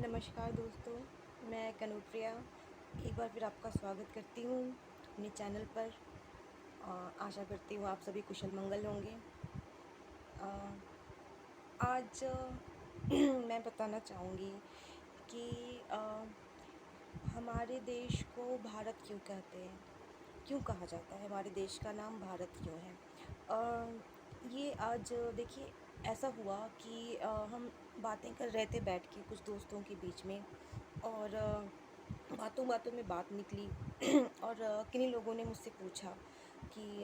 नमस्कार दोस्तों, मैं कनुप्रिया एक बार फिर आपका स्वागत करती हूँ अपने चैनल पर। आशा करती हूँ आप सभी कुशल मंगल होंगे। अ, आज मैं बताना चाहूँगी कि हमारे देश को भारत क्यों कहते हैं, क्यों कहा जाता है, हमारे देश का नाम भारत क्यों है। ये आज देखिए ऐसा हुआ कि हम बातें कर रहे थे बैठ के कुछ दोस्तों के बीच में, और बातों बातों में बात निकली और किन्हीं लोगों ने मुझसे पूछा कि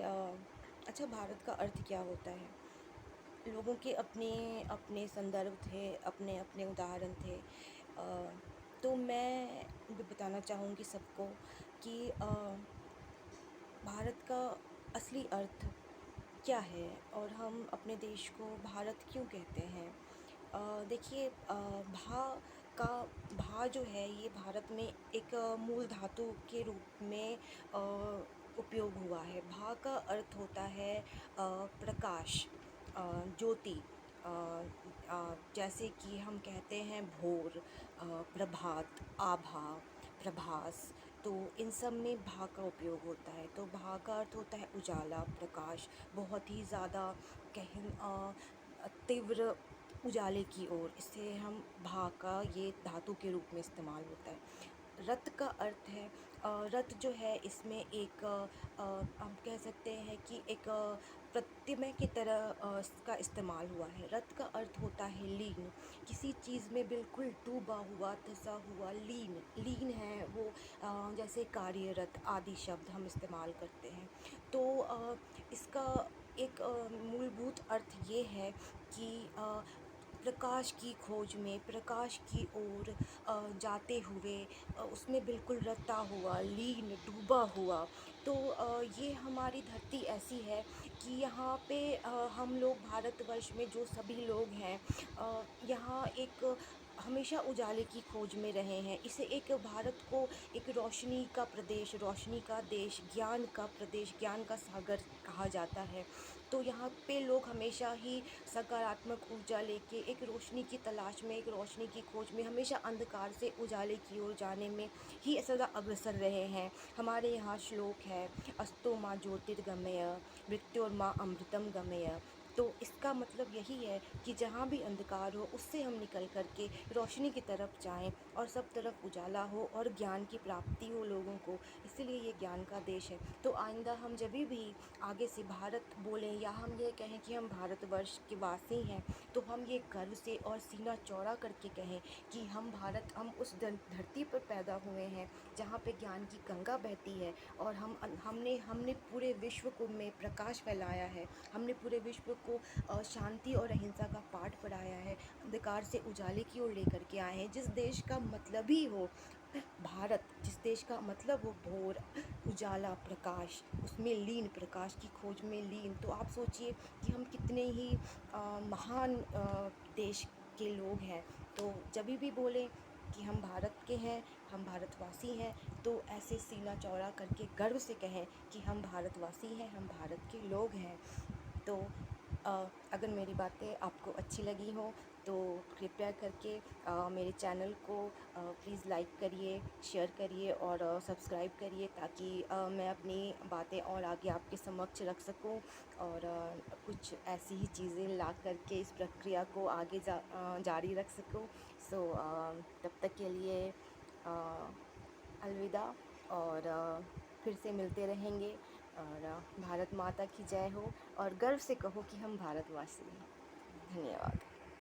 अच्छा भारत का अर्थ क्या होता है। लोगों के अपने अपने संदर्भ थे, अपने अपने उदाहरण थे। तो मैं भी बताना चाहूँगी सबको कि भारत का असली अर्थ क्या है और हम अपने देश को भारत क्यों कहते हैं। देखिए, का भा जो है ये भारत में एक मूल धातु के रूप में उपयोग हुआ है। भा का अर्थ होता है प्रकाश, ज्योति। अ, जैसे कि हम कहते हैं भोर, प्रभात, आभा, प्रभास। तो इन सब में भा का उपयोग होता है। तो भा का अर्थ होता है उजाला, प्रकाश, बहुत ही ज़्यादा कहें तीव्र उजाले की ओर। इससे हम भा का ये धातु के रूप में इस्तेमाल होता है। रत का अर्थ है रत जो है इसमें एक हम कह सकते हैं कि एक प्रत्यय की तरह इसका इस्तेमाल हुआ है। रत का अर्थ होता है लीन, किसी चीज़ में बिल्कुल डूबा हुआ, धंसा हुआ, लीन। लीन है वो, जैसे कार्यरत आदि शब्द हम इस्तेमाल करते हैं। तो इसका एक मूलभूत अर्थ ये है कि प्रकाश की खोज में, प्रकाश की ओर जाते हुए, उसमें बिल्कुल रता हुआ, लीन, डूबा हुआ। तो ये हमारी धरती ऐसी है कि यहाँ पे हम लोग भारतवर्ष में जो सभी लोग हैं, यहाँ एक हमेशा उजाले की खोज में रहे हैं। इसे एक भारत को एक रोशनी का प्रदेश, रोशनी का देश, ज्ञान का प्रदेश, ज्ञान का सागर कहा जाता है। तो यहाँ पे लोग हमेशा ही सकारात्मक ऊर्जा लेके एक रोशनी की तलाश में, एक रोशनी की खोज में, हमेशा अंधकार से उजाले की ओर जाने में ही सदा अग्रसर रहे हैं। हमारे यहाँ श्लोक है, अस्तो माँ ज्योतिर्गमय मृत्योर्मा अमृतम गमय। तो इसका मतलब यही है कि जहाँ भी अंधकार हो उससे हम निकल कर के रोशनी की तरफ जाएं और सब तरफ उजाला हो और ज्ञान की प्राप्ति हो लोगों को। इसीलिए ये ज्ञान का देश है। तो आइंदा हम जब भी आगे से भारत बोलें या हम ये कहें कि हम भारतवर्ष के वासी हैं, तो हम ये गर्व से और सीना चौड़ा करके कहें कि हम भारत, हम उस धरती पर पैदा हुए हैं जहाँ पे ज्ञान की गंगा बहती है। और हमने हमने पूरे विश्व को में प्रकाश फैलाया है। हमने पूरे विश्व को शांति और अहिंसा का पाठ पढ़ाया है। अंधकार से उजाले की ओर लेकर के आए हैं। जिस देश का मतलब ही हो भारत, जिस देश का मतलब हो भोर, उजाला, प्रकाश, उसमें लीन, प्रकाश की खोज में लीन। तो आप सोचिए कि हम कितने ही महान देश के लोग हैं। तो जब भी बोलें कि हम भारत के हैं, हम भारतवासी हैं, तो ऐसे सीना चौड़ा करके गर्व से कहें कि हम भारतवासी हैं, हम भारत के लोग हैं। तो अगर मेरी बातें आपको अच्छी लगी हों तो कृपया करके मेरे चैनल को प्लीज़ लाइक करिए, शेयर करिए और सब्सक्राइब करिए, ताकि मैं अपनी बातें और आगे आपके समक्ष रख सकूं और कुछ ऐसी ही चीज़ें ला करके इस प्रक्रिया को आगे जारी रख सकूं। सो तब तक के लिए अलविदा, और फिर से मिलते रहेंगे। और भारत माता की जय हो, और गर्व से कहो कि हम भारतवासी हैं। धन्यवाद।